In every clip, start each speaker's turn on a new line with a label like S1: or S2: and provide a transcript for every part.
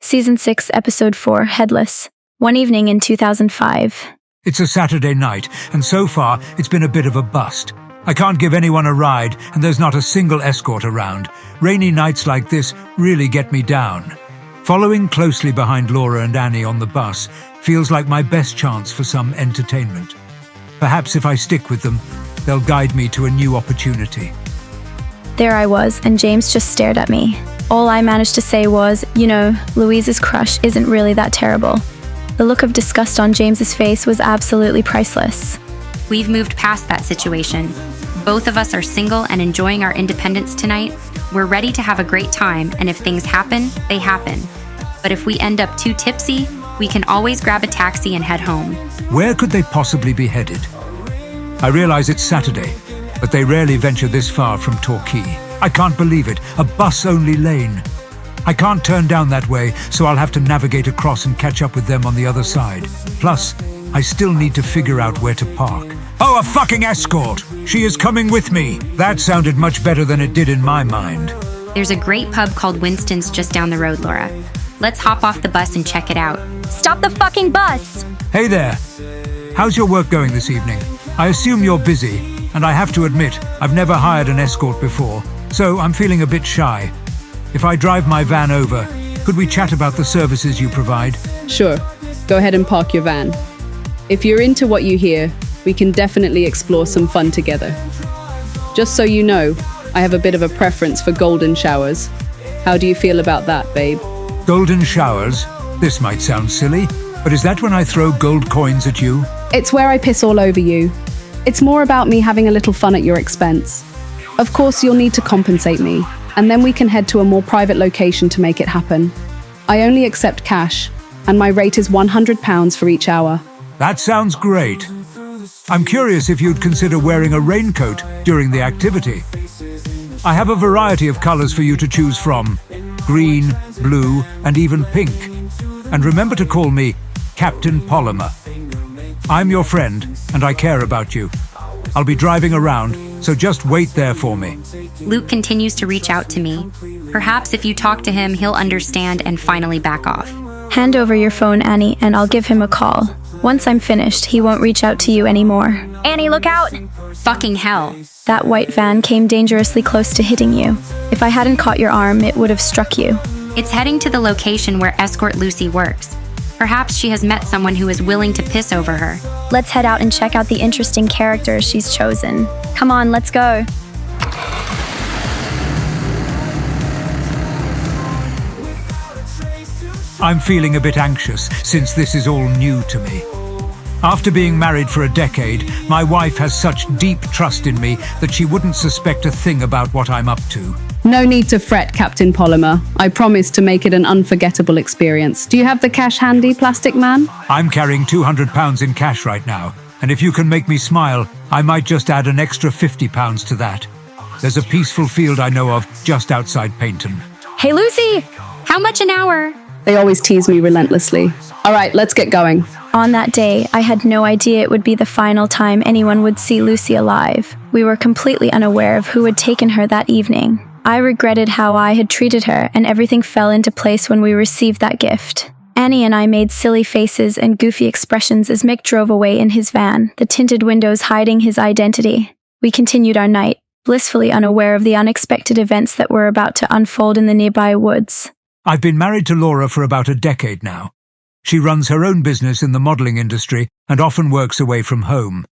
S1: Season 6, Episode 4, Headless. One evening in 2005.
S2: It's a Saturday night, and so far it's been a bit of a bust. I can't give anyone a ride, and there's not a single escort around. Rainy nights like this really get me down. Following closely behind Laura and Annie on the bus feels like my best chance for some entertainment. Perhaps if I stick with them, they'll guide me to a new opportunity.
S1: There I was, and James just stared at me. All I managed to say was, Louise's crush isn't really that terrible. The look of disgust on James's face was absolutely priceless.
S3: We've moved past that situation. Both of us are single and enjoying our independence tonight. We're ready to have a great time, and if things happen, they happen. But if we end up too tipsy, we can always grab a taxi and head home.
S2: Where could they possibly be headed? I realize it's Saturday, but they rarely venture this far from Torquay. I can't believe it, a bus-only lane. I can't turn down that way, so I'll have to navigate across and catch up with them on the other side. Plus, I still need to figure out where to park. Oh, a fucking escort! She is coming with me! That sounded much better than it did in my mind.
S3: There's a great pub called Winston's just down the road, Laura. Let's hop off the bus and check it out.
S4: Stop the fucking bus!
S2: Hey there! How's your work going this evening? I assume you're busy, and I have to admit, I've never hired an escort before, so I'm feeling a bit shy. If I drive my van over, could we chat about the services you provide?
S5: Sure. Go ahead and park your van. If you're into what you hear, we can definitely explore some fun together. Just so you know, I have a bit of a preference for golden showers. How do you feel about that, babe?
S2: Golden showers? This might sound silly, but is that when I throw gold coins at you?
S5: It's where I piss all over you. It's more about me having a little fun at your expense. Of course, you'll need to compensate me, and then we can head to a more private location to make it happen. I only accept cash, and my rate is £100 for each hour.
S2: That sounds great. I'm curious if you'd consider wearing a raincoat during the activity. I have a variety of colors for you to choose from. Green, blue, and even pink. And remember to call me Captain Polymer. I'm your friend, and I care about you. I'll be driving around, so just wait there for me.
S3: Luke continues to reach out to me. Perhaps if you talk to him, he'll understand and finally back off.
S1: Hand over your phone, Annie, and I'll give him a call. Once I'm finished, he won't reach out to you anymore.
S4: Annie, look out!
S3: Fucking hell.
S1: That white van came dangerously close to hitting you. If I hadn't caught your arm, it would have struck you.
S3: It's heading to the location where escort Lucy works. Perhaps she has met someone who is willing to piss over her.
S4: Let's head out and check out the interesting characters she's chosen. Come on, let's go.
S2: I'm feeling a bit anxious since this is all new to me. After being married for a decade, my wife has such deep trust in me that she wouldn't suspect a thing about what I'm up to.
S5: No need to fret, Captain Polymer. I promise to make it an unforgettable experience. Do you have the cash handy, Plastic Man?
S2: I'm carrying £200 in cash right now, and if you can make me smile, I might just add an extra £50 to that. There's a peaceful field I know of just outside Paynton.
S4: Hey, Lucy!
S3: How much an hour?
S5: They always tease me relentlessly. All right, let's get going.
S1: On that day, I had no idea it would be the final time anyone would see Lucy alive. We were completely unaware of who had taken her that evening. I regretted how I had treated her, and everything fell into place when we received that gift. Annie and I made silly faces and goofy expressions as Mick drove away in his van, the tinted windows hiding his identity. We continued our night, blissfully unaware of the unexpected events that were about to unfold in the nearby woods.
S2: I've been married to Laura for about a decade now. She runs her own business in the modeling industry and often works away from home.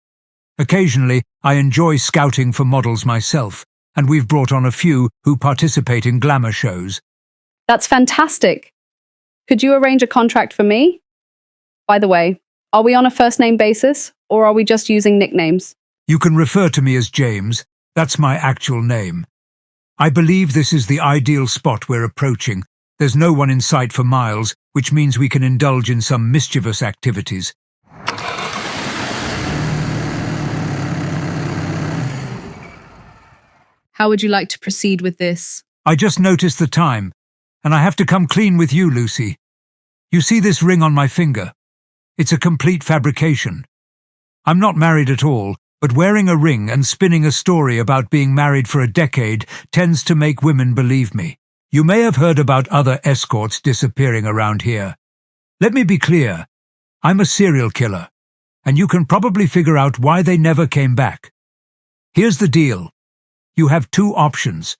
S2: Occasionally, I enjoy scouting for models myself, and we've brought on a few who participate in glamour shows.
S5: That's fantastic. Could you arrange a contract for me? By the way, are we on a first-name basis, or are we just using nicknames?
S2: You can refer to me as James. That's my actual name. I believe this is the ideal spot we're approaching. There's no one in sight for miles, which means we can indulge in some mischievous activities.
S5: How would you like to proceed with this?
S2: I just noticed the time, and I have to come clean with you, Lucy. You see this ring on my finger? It's a complete fabrication. I'm not married at all, but wearing a ring and spinning a story about being married for a decade tends to make women believe me. You may have heard about other escorts disappearing around here. Let me be clear. I'm a serial killer, and you can probably figure out why they never came back. Here's the deal. You have two options.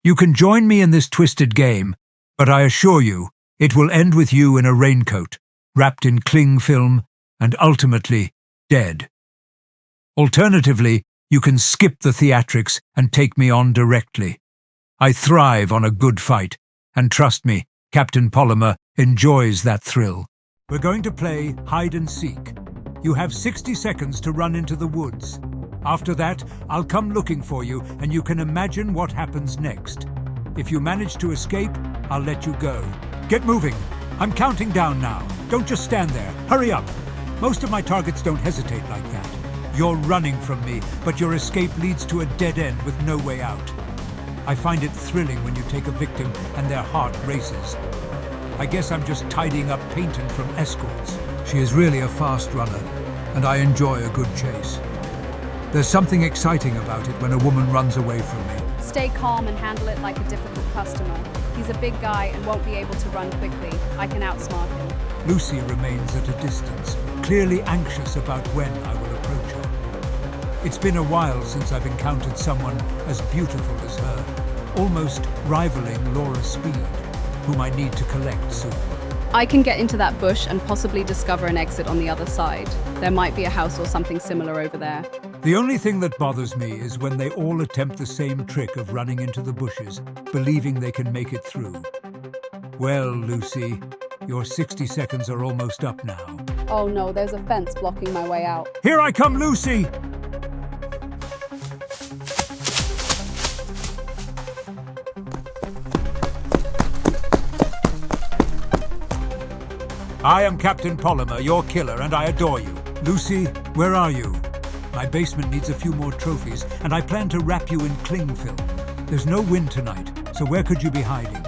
S2: You can join me in this twisted game, but I assure you, it will end with you in a raincoat, wrapped in cling film, and ultimately dead. Alternatively, you can skip the theatrics and take me on directly. I thrive on a good fight, and trust me, Captain Polymer enjoys that thrill. We're going to play hide and seek. You have 60 seconds to run into the woods. After that, I'll come looking for you, and you can imagine what happens next. If you manage to escape, I'll let you go. Get moving. I'm counting down now. Don't just stand there. Hurry up. Most of my targets don't hesitate like that. You're running from me, but your escape leads to a dead end with no way out. I find it thrilling when you take a victim and their heart races. I guess I'm just tidying up painting from escorts. She is really a fast runner, and I enjoy a good chase. There's something exciting about it when a woman runs away from me.
S5: Stay calm and handle it like a difficult customer. He's a big guy and won't be able to run quickly. I can outsmart him.
S2: Lucy remains at a distance, clearly anxious about when I will approach her. It's been a while since I've encountered someone as beautiful as her, almost rivaling Laura Speed, whom I need to collect soon.
S5: I can get into that bush and possibly discover an exit on the other side. There might be a house or something similar over there.
S2: The only thing that bothers me is when they all attempt the same trick of running into the bushes, believing they can make it through. Well, Lucy, your 60 seconds are almost up now.
S5: Oh no, there's a fence blocking my way out.
S2: Here I come, Lucy! I am Captain Polymer, your killer, and I adore you. Lucy, where are you? My basement needs a few more trophies, and I plan to wrap you in cling film. There's no wind tonight, so where could you be hiding?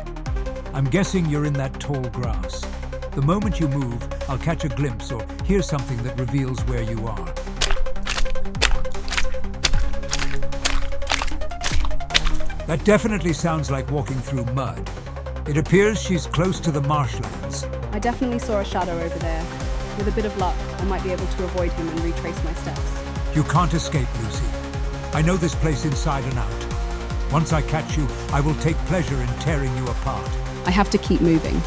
S2: I'm guessing you're in that tall grass. The moment you move, I'll catch a glimpse or hear something that reveals where you are. That definitely sounds like walking through mud. It appears she's close to the marshlands.
S5: I definitely saw a shadow over there. With a bit of luck, I might be able to avoid him and retrace my steps.
S2: You can't escape, Lucy. I know this place inside and out. Once I catch you, I will take pleasure in tearing you apart.
S5: I have to keep moving.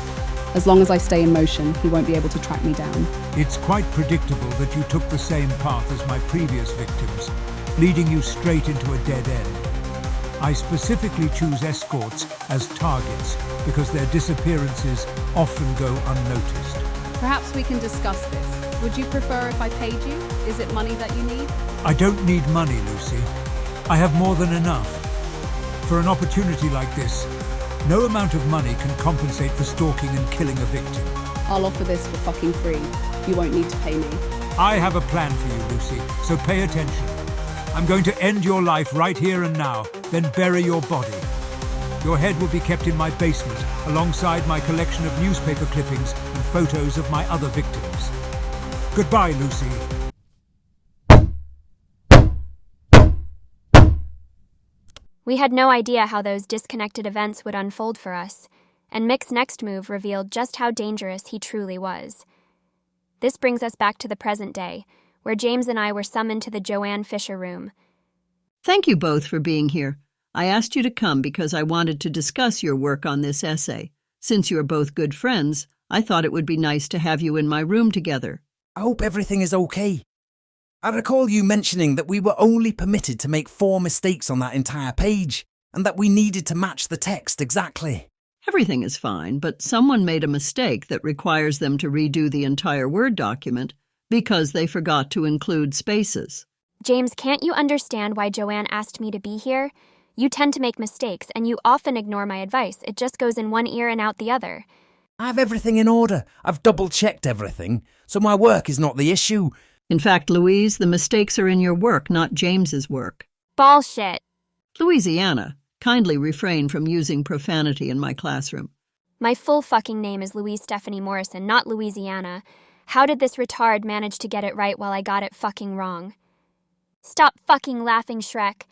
S5: As long as I stay in motion, he won't be able to track me down.
S2: It's quite predictable that you took the same path as my previous victims, leading you straight into a dead end. I specifically choose escorts as targets because their disappearances often go unnoticed.
S5: Perhaps we can discuss this. Would you prefer if I paid you? Is it money that you need?
S2: I don't need money, Lucy. I have more than enough. For an opportunity like this, no amount of money can compensate for stalking and killing a victim.
S5: I'll offer this for fucking free. You won't need to pay me.
S2: I have a plan for you, Lucy, so pay attention. I'm going to end your life right here and now, then bury your body. Your head will be kept in my basement, alongside my collection of newspaper clippings and photos of my other victims. Goodbye, Lucy.
S4: We had no idea how those disconnected events would unfold for us, and Mick's next move revealed just how dangerous he truly was. This brings us back to the present day, where James and I were summoned to the Joanne Fisher room.
S6: Thank you both for being here. I asked you to come because I wanted to discuss your work on this essay. Since you are both good friends, I thought it would be nice to have you in my room together.
S7: I hope everything is okay. I recall you mentioning that we were only permitted to make 4 mistakes on that entire page, and that we needed to match the text exactly.
S6: Everything is fine, but someone made a mistake that requires them to redo the entire Word document because they forgot to include spaces.
S4: James, can't you understand why Joanne asked me to be here? You tend to make mistakes, and you often ignore my advice. It just goes in one ear and out the other.
S7: I have everything in order. I've double-checked everything, so my work is not the issue.
S6: In fact, Louise, the mistakes are in your work, not James's work.
S4: Bullshit.
S6: Louisiana, kindly refrain from using profanity in my classroom.
S4: My full fucking name is Louise Stephanie Morrison, not Louisiana. How did this retard manage to get it right while I got it fucking wrong? Stop fucking laughing, Shrek.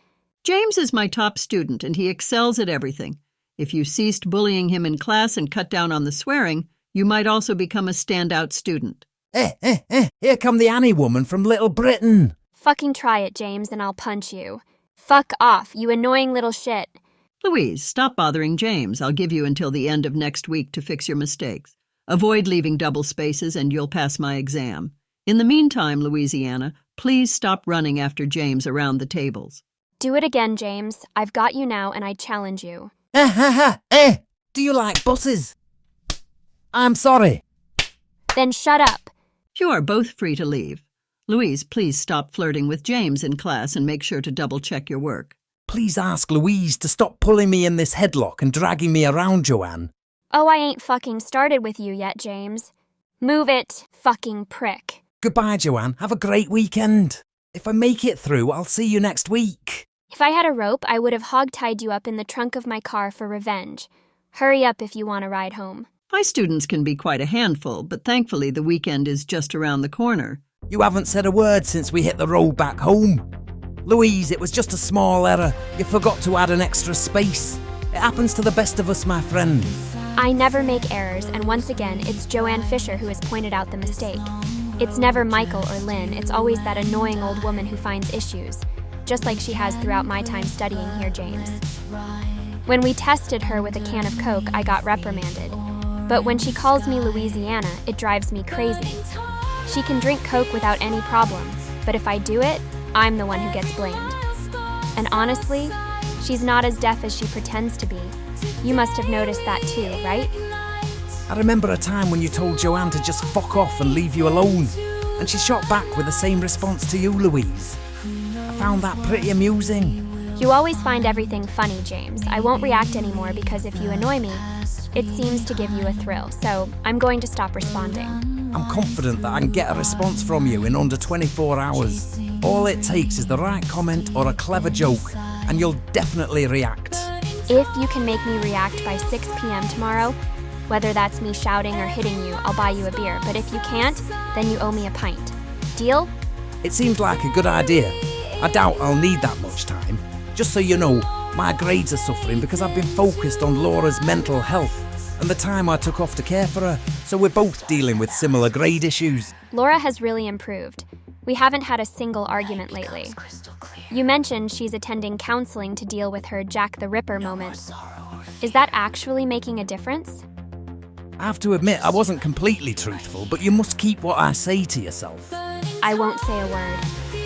S6: James is my top student, and he excels at everything. If you ceased bullying him in class and cut down on the swearing, you might also become a standout student.
S7: Here come the Annie woman from Little Britain.
S4: Fucking try it, James, and I'll punch you. Fuck off, you annoying little shit.
S6: Louise, stop bothering James. I'll give you until the end of next week to fix your mistakes. Avoid leaving double spaces and you'll pass my exam. In the meantime, Louisiana, please stop running after James around the tables.
S4: Do it again, James. I've got you now and I challenge you.
S7: Do you like buses? I'm sorry.
S4: Then shut up.
S6: You are both free to leave. Louise, please stop flirting with James in class and make sure to double-check your work.
S7: Please ask Louise to stop pulling me in this headlock and dragging me around, Joanne.
S4: Oh, I ain't fucking started with you yet, James. Move it, fucking prick.
S7: Goodbye, Joanne. Have a great weekend. If I make it through, I'll see you next week.
S4: If I had a rope, I would have hog-tied you up in the trunk of my car for revenge. Hurry up if you want to ride home.
S6: My students can be quite a handful, but thankfully the weekend is just around the corner.
S7: You haven't said a word since we hit the road back home. Louise, it was just a small error. You forgot to add an extra space. It happens to the best of us, my friend.
S4: I never make errors, and once again, it's Joanne Fisher who has pointed out the mistake. It's never Michael or Lynn, it's always that annoying old woman who finds issues, just like she has throughout my time studying here, James. When we tested her with a can of Coke, I got reprimanded. But when she calls me Louisiana, it drives me crazy. She can drink Coke without any problem, but if I do it, I'm the one who gets blamed. And honestly, she's not as deaf as she pretends to be. You must have noticed that too, right?
S7: I remember a time when you told Joanne to just fuck off and leave you alone, and she shot back with the same response to you, Louise. I found that pretty amusing.
S4: You always find everything funny, James. I won't react anymore because if you annoy me, it seems to give you a thrill, so I'm going to stop responding.
S7: I'm confident that I can get a response from you in under 24 hours. All it takes is the right comment or a clever joke, and you'll definitely react.
S4: If you can make me react by 6 p.m. tomorrow, whether that's me shouting or hitting you, I'll buy you a beer. But if you can't, then you owe me a pint. Deal?
S7: It seems like a good idea. I doubt I'll need that much time. Just so you know, my grades are suffering because I've been focused on Laura's mental health and the time I took off to care for her, so we're both dealing with similar grade issues.
S4: Laura has really improved. We haven't had a single argument lately. You mentioned she's attending counseling to deal with her Jack the Ripper moments. Is that actually making a difference?
S7: I have to admit I wasn't completely truthful, but you must keep what I say to yourself.
S4: I won't say a word.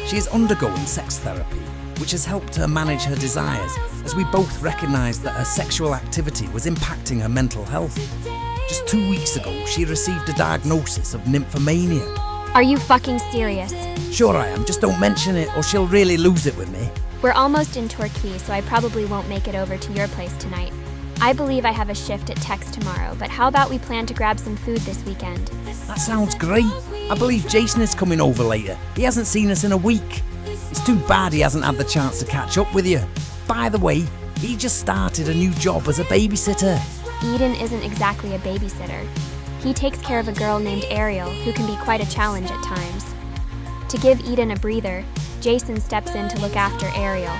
S7: She is undergoing sex therapy, which has helped her manage her desires, as we both recognised that her sexual activity was impacting her mental health. Just 2 weeks ago, she received a diagnosis of nymphomania.
S4: Are you fucking serious?
S7: Sure I am, just don't mention it or she'll really lose it with me.
S4: We're almost in Torquay, so I probably won't make it over to your place tonight. I believe I have a shift at Tex tomorrow, but how about we plan to grab some food this weekend?
S7: That sounds great. I believe Jason is coming over later. He hasn't seen us in a week. It's too bad he hasn't had the chance to catch up with you. By the way, he just started a new job as a babysitter.
S4: Eden isn't exactly a babysitter. He takes care of a girl named Ariel, who can be quite a challenge at times. To give Eden a breather, Jason steps in to look after Ariel.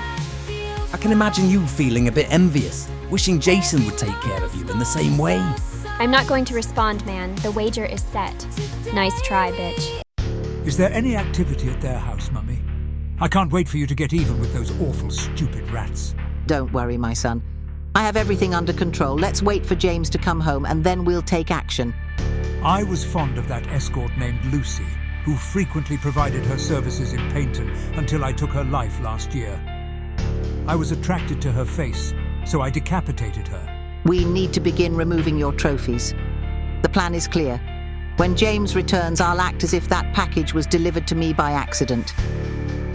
S7: I can imagine you feeling a bit envious, wishing Jason would take care of you in the same way.
S4: I'm not going to respond, man. The wager is set. Nice try, bitch.
S2: Is there any activity at their house, Mummy? I can't wait for you to get even with those awful, stupid rats.
S8: Don't worry, my son. I have everything under control. Let's wait for James to come home and then we'll take action.
S2: I was fond of that escort named Lucy, who frequently provided her services in Paynton until I took her life last year. I was attracted to her face, so I decapitated her.
S8: We need to begin removing your trophies. The plan is clear. When James returns, I'll act as if that package was delivered to me by accident.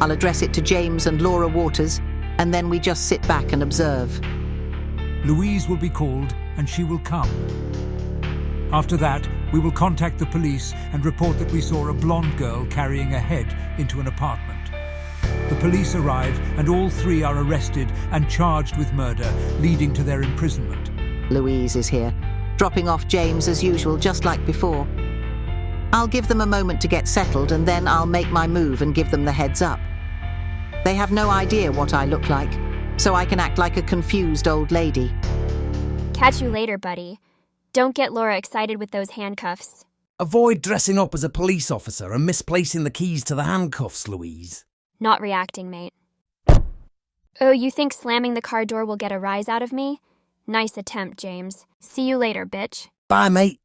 S8: I'll address it to James and Laura Waters, and then we just sit back and observe.
S2: Louise will be called, and she will come. After that, we will contact the police and report that we saw a blonde girl carrying a head into an apartment. The police arrive, and all three are arrested and charged with murder, leading to their imprisonment.
S8: Louise is here, dropping off James as usual, just like before. I'll give them a moment to get settled, and then I'll make my move and give them the heads up. They have no idea what I look like, so I can act like a confused old lady.
S4: Catch you later, buddy. Don't get Laura excited with those handcuffs.
S7: Avoid dressing up as a police officer and misplacing the keys to the handcuffs, Louise.
S4: Not reacting, mate. Oh, you think slamming the car door will get a rise out of me? Nice attempt, James. See you later, bitch.
S7: Bye, mate.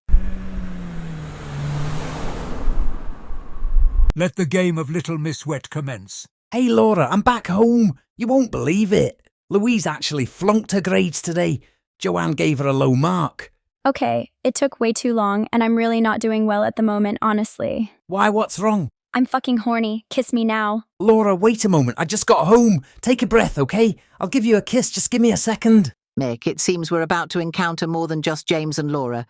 S2: Let the game of Little Miss Wet commence.
S7: Hey, Laura, I'm back home. You won't believe it. Louise actually flunked her grades today. Joanne gave her a low mark.
S1: Okay, it took way too long, and I'm really not doing well at the moment, honestly.
S7: Why, what's wrong?
S1: I'm fucking horny. Kiss me now.
S7: Laura, wait a moment. I just got home. Take a breath, okay? I'll give you a kiss. Just give me a second.
S8: Mick, it seems we're about to encounter more than just James and Laura.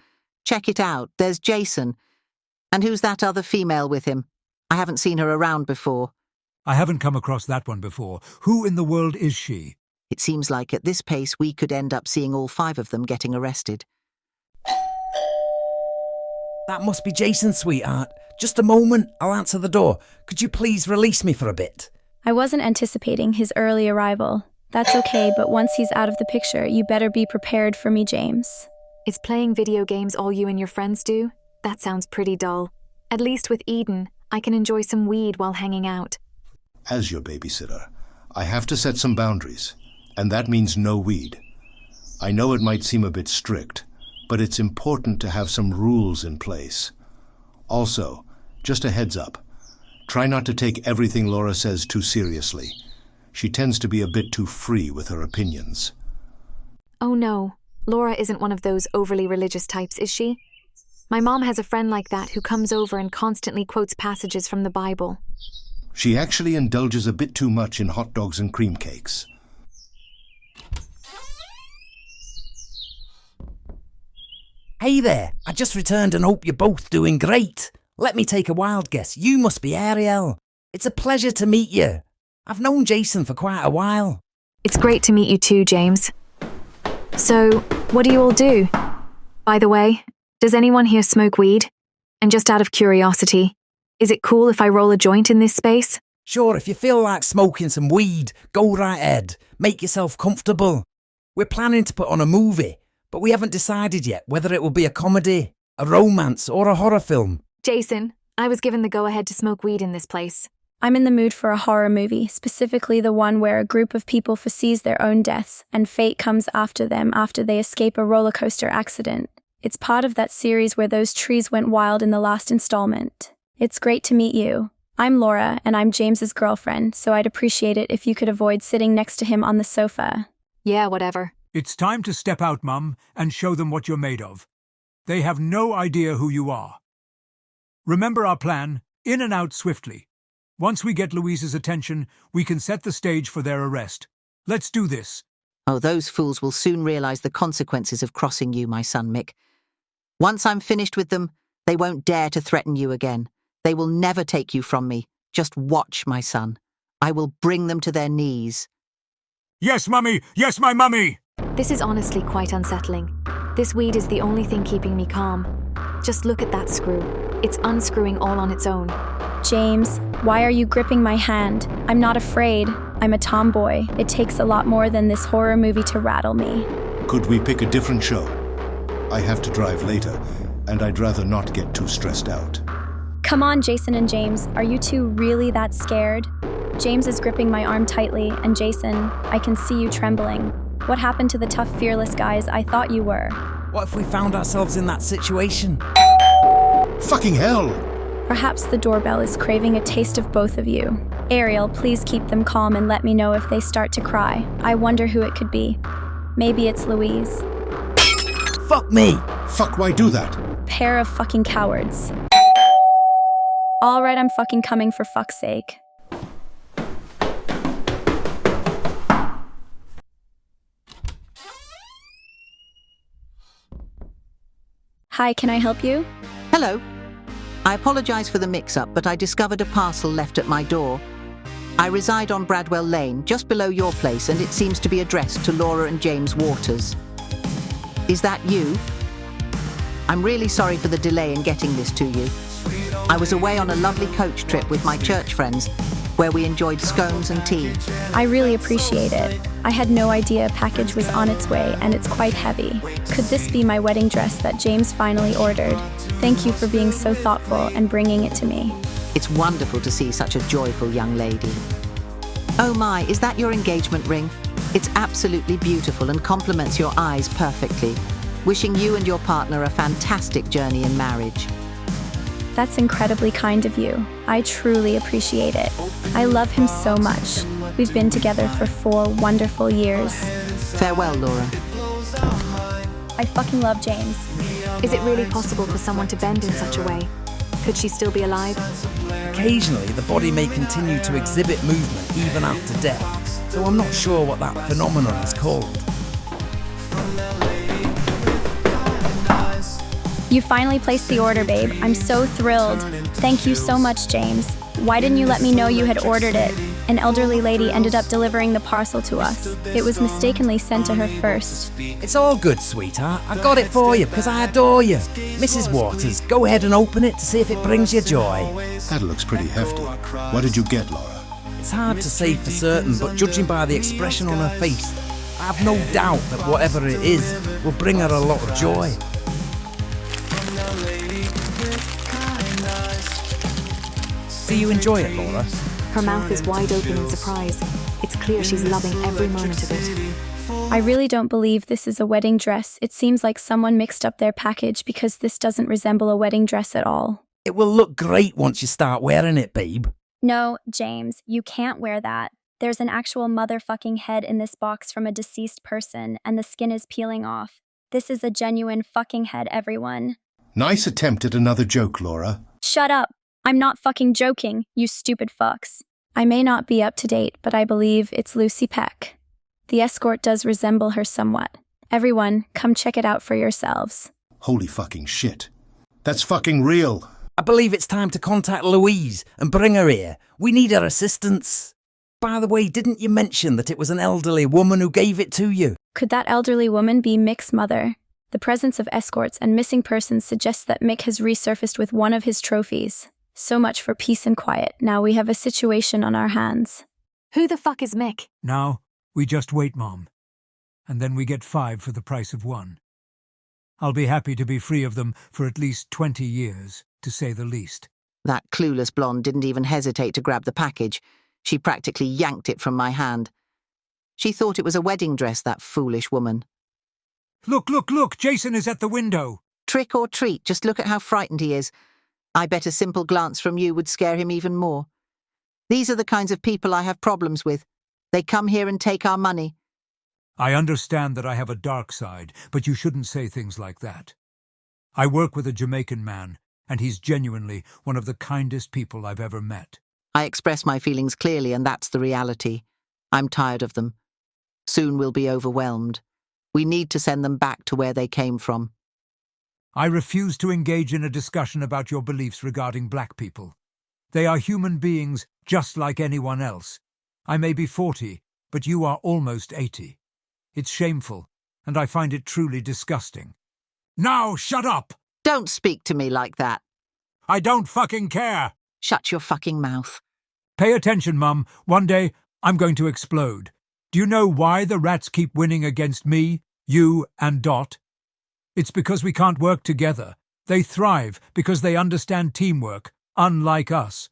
S8: Check it out. There's Jason. And who's that other female with him? I haven't seen her around before.
S2: I haven't come across that one before. Who in the world is she?
S8: It seems like at this pace we could end up seeing all 5 of them getting arrested.
S7: That must be Jason, sweetheart. Just a moment. I'll answer the door. Could you please release me for a bit?
S1: I wasn't anticipating his early arrival. That's okay, but once he's out of the picture, you better be prepared for me, James.
S9: Is playing video games all you and your friends do? That sounds pretty dull. At least with Eden, I can enjoy some weed while hanging out.
S10: As your babysitter, I have to set some boundaries, and that means no weed. I know it might seem a bit strict, but it's important to have some rules in place. Also, just a heads up, try not to take everything Laura says too seriously. She tends to be a bit too free with her opinions.
S9: Oh no, Laura isn't one of those overly religious types, is she? My mom has a friend like that who comes over and constantly quotes passages from the Bible.
S10: She actually indulges a bit too much in hot dogs and cream cakes.
S7: Hey there, I just returned and hope you're both doing great. Let me take a wild guess. You must be Ariel. It's a pleasure to meet you. I've known Jason for quite a while.
S9: It's great to meet you too, James. So, what do you all do? By the way, does anyone here smoke weed? And just out of curiosity, is it cool if I roll a joint in this space?
S7: Sure, if you feel like smoking some weed, go right ahead. Make yourself comfortable. We're planning to put on a movie, but we haven't decided yet whether it will be a comedy, a romance, or a horror film.
S9: Jason, I was given the go-ahead to smoke weed in this place.
S1: I'm in the mood for a horror movie, specifically the one where a group of people foresees their own deaths and fate comes after them after they escape a roller coaster accident. It's part of that series where those trees went wild in the last installment. It's great to meet you. I'm Laura, and I'm James's girlfriend, so I'd appreciate it if you could avoid sitting next to him on the sofa.
S9: Yeah, whatever.
S2: It's time to step out, Mum, and show them what you're made of. They have no idea who you are. Remember our plan, in and out swiftly. Once we get Louise's attention, we can set the stage for their arrest. Let's do this.
S8: Oh, those fools will soon realise the consequences of crossing you, my son Mick. Once I'm finished with them, they won't dare to threaten you again. They will never take you from me. Just watch, my son. I will bring them to their knees.
S2: Yes, Mummy! Yes, my Mummy!
S9: This is honestly quite unsettling. This weed is the only thing keeping me calm. Just look at that screw. It's unscrewing all on its own.
S1: James, why are you gripping my hand? I'm not afraid. I'm a tomboy. It takes a lot more than this horror movie to rattle me.
S10: Could we pick a different show? I have to drive later, and I'd rather not get too stressed out.
S1: Come on, Jason and James. Are you two really that scared? James is gripping my arm tightly, and Jason, I can see you trembling. What happened to the tough, fearless guys I thought you were?
S7: What if we found ourselves in that situation?
S10: Fucking hell!
S1: Perhaps the doorbell is craving a taste of both of you. Ariel, please keep them calm and let me know if they start to cry. I wonder who it could be. Maybe it's Louise.
S7: Fuck me!
S10: Fuck, why do that?
S1: Pair of fucking cowards. Alright, I'm fucking coming for fuck's sake. Hi, can I help you?
S8: Hello. I apologise for the mix-up, but I discovered a parcel left at my door. I reside on Bradwell Lane, just below your place, and it seems to be addressed to Laura and James Waters. Is that you? I'm really sorry for the delay in getting this to you. I was away on a lovely coach trip with my church friends, where we enjoyed scones and tea.
S1: I really appreciate it. I had no idea a package was on its way, and it's quite heavy. Could this be my wedding dress that James finally ordered? Thank you for being so thoughtful and bringing it to me.
S8: It's wonderful to see such a joyful young lady. Oh my, is that your engagement ring? It's absolutely beautiful and complements your eyes perfectly. Wishing you and your partner a fantastic journey in marriage.
S1: That's incredibly kind of you. I truly appreciate it. I love him so much. We've been together for 4 wonderful years.
S8: Farewell, Laura.
S1: I fucking love James.
S9: Is it really possible for someone to bend in such a way? Could she still be alive?
S7: Occasionally, the body may continue to exhibit movement even after death, though I'm not sure what that phenomenon is called.
S1: You finally placed the order, babe. I'm so thrilled. Thank you so much, James. Why didn't you let me know you had ordered it? An elderly lady ended up delivering the parcel to us. It was mistakenly sent to her first.
S7: It's all good, sweetheart. I got it for you because I adore you. Mrs. Waters, go ahead and open it to see if it brings you joy.
S10: That looks pretty hefty. What did you get, Laura?
S7: It's hard to say for certain, but judging by the expression on her face, I have no doubt that whatever it is will bring her a lot of joy. Do you enjoy it, Laura?
S9: Her mouth is wide open in surprise. It's clear she's loving every moment of it.
S1: I really don't believe this is a wedding dress. It seems like someone mixed up their package because this doesn't resemble a wedding dress at all.
S7: It will look great once you start wearing it, babe.
S1: No, James, you can't wear that. There's an actual motherfucking head in this box from a deceased person, and the skin is peeling off. This is a genuine fucking head, everyone.
S10: Nice attempt at another joke, Laura.
S1: Shut up. I'm not fucking joking, you stupid fucks. I may not be up to date, but I believe it's Lucy Peck. The escort does resemble her somewhat. Everyone, come check it out for yourselves.
S10: Holy fucking shit. That's fucking real.
S7: I believe it's time to contact Louise and bring her here. We need her assistance. By the way, didn't you mention that it was an elderly woman who gave it to you?
S1: Could that elderly woman be Mick's mother? The presence of escorts and missing persons suggests that Mick has resurfaced with one of his trophies. So much for peace and quiet. Now we have a situation on our hands.
S9: Who the fuck is Mick?
S2: Now, we just wait, Mom. And then we get 5 for the price of 1. I'll be happy to be free of them for at least 20 years, to say the least.
S8: That clueless blonde didn't even hesitate to grab the package. She practically yanked it from my hand. She thought it was a wedding dress, that foolish woman.
S2: Look, look, look! Jason is at the window!
S8: Trick or treat, just look at how frightened he is. I bet a simple glance from you would scare him even more. These are the kinds of people I have problems with. They come here and take our money.
S2: I understand that I have a dark side, but you shouldn't say things like that. I work with a Jamaican man, and he's genuinely one of the kindest people I've ever met.
S8: I express my feelings clearly, and that's the reality. I'm tired of them. Soon we'll be overwhelmed. We need to send them back to where they came from.
S2: I refuse to engage in a discussion about your beliefs regarding black people. They are human beings just like anyone else. I may be 40, but you are almost 80. It's shameful, and I find it truly disgusting. Now shut up!
S8: Don't speak to me like that.
S2: I don't fucking care!
S8: Shut your fucking mouth.
S2: Pay attention, Mum. One day, I'm going to explode. Do you know why the rats keep winning against me, you, and Dot? It's because we can't work together. They thrive because they understand teamwork, unlike us.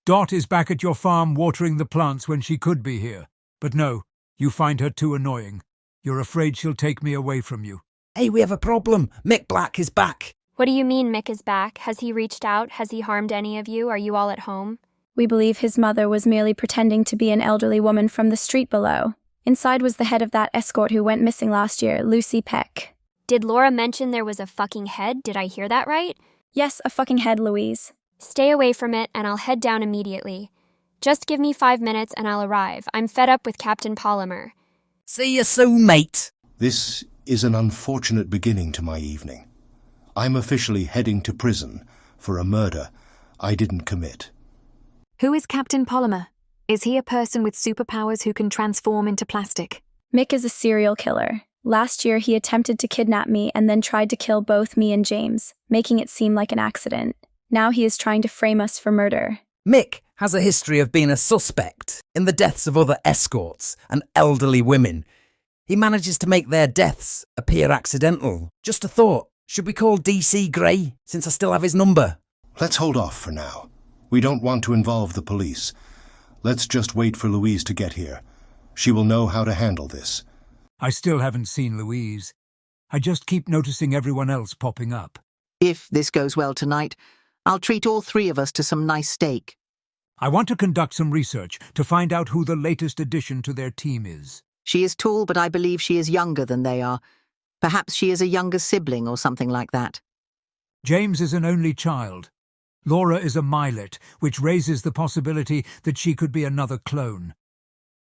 S2: Dot is back at your farm watering the plants when she could be here. But no, you find her too annoying. You're afraid she'll take me away from you.
S7: Hey, we have a problem. Mick Black is back.
S4: What do you mean Mick is back? Has he reached out? Has he harmed any of you? Are you all at home?
S1: We believe his mother was merely pretending to be an elderly woman from the street below. Inside was the head of that escort who went missing last year, Lucy Peck.
S4: Did Laura mention there was a fucking head? Did I hear that right?
S1: Yes, a fucking head, Louise.
S4: Stay away from it, and I'll head down immediately. Just give me 5 minutes and I'll arrive. I'm fed up with Captain Polymer.
S7: See you soon, mate.
S10: This is an unfortunate beginning to my evening. I'm officially heading to prison for a murder I didn't commit.
S9: Who is Captain Polymer? Is he a person with superpowers who can transform into plastic?
S1: Mick is a serial killer. Last year, he attempted to kidnap me and then tried to kill both me and James, making it seem like an accident. Now he is trying to frame us for murder.
S7: Mick, has a history of being a suspect in the deaths of other escorts and elderly women. He manages to make their deaths appear accidental. Just a thought, should we call DC Gray, since I still have his number?
S10: Let's hold off for now. We don't want to involve the police. Let's just wait for Louise to get here. She will know how to handle this.
S2: I still haven't seen Louise. I just keep noticing everyone else popping up.
S8: If this goes well tonight, I'll treat all three of us to some nice steak.
S2: I want to conduct some research to find out who the latest addition to their team is.
S8: She is tall, but I believe she is younger than they are. Perhaps she is a younger sibling or something like that.
S2: James is an only child. Laura is a Milet, which raises the possibility that she could be another clone.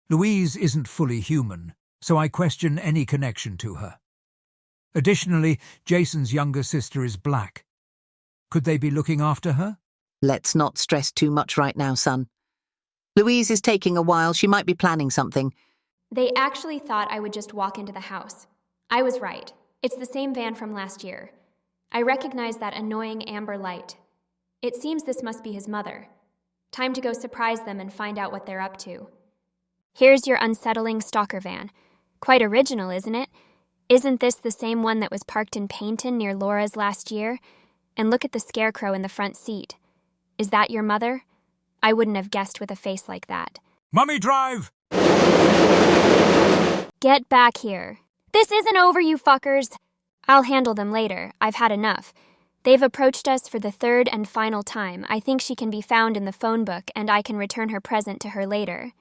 S2: Louise isn't fully human, so I question any connection to her. Additionally, Jason's younger sister is black. Could they be looking after her?
S8: Let's not stress too much right now, son. Louise is taking a while. She might be planning something.
S4: They actually thought I would just walk into the house. I was right. It's the same van from last year. I recognize that annoying amber light. It seems this must be his mother. Time to go surprise them and find out what they're up to. Here's your unsettling stalker van. Quite original, isn't it? Isn't this the same one that was parked in Paynton near Laura's last year? And look at the scarecrow in the front seat. Is that your mother? I wouldn't have guessed with a face like that.
S2: Mummy drive!
S4: Get back here. This isn't over, you fuckers. I'll handle them later. I've had enough. They've approached us for the third and final time. I think she can be found in the phone book, and I can return her present to her later.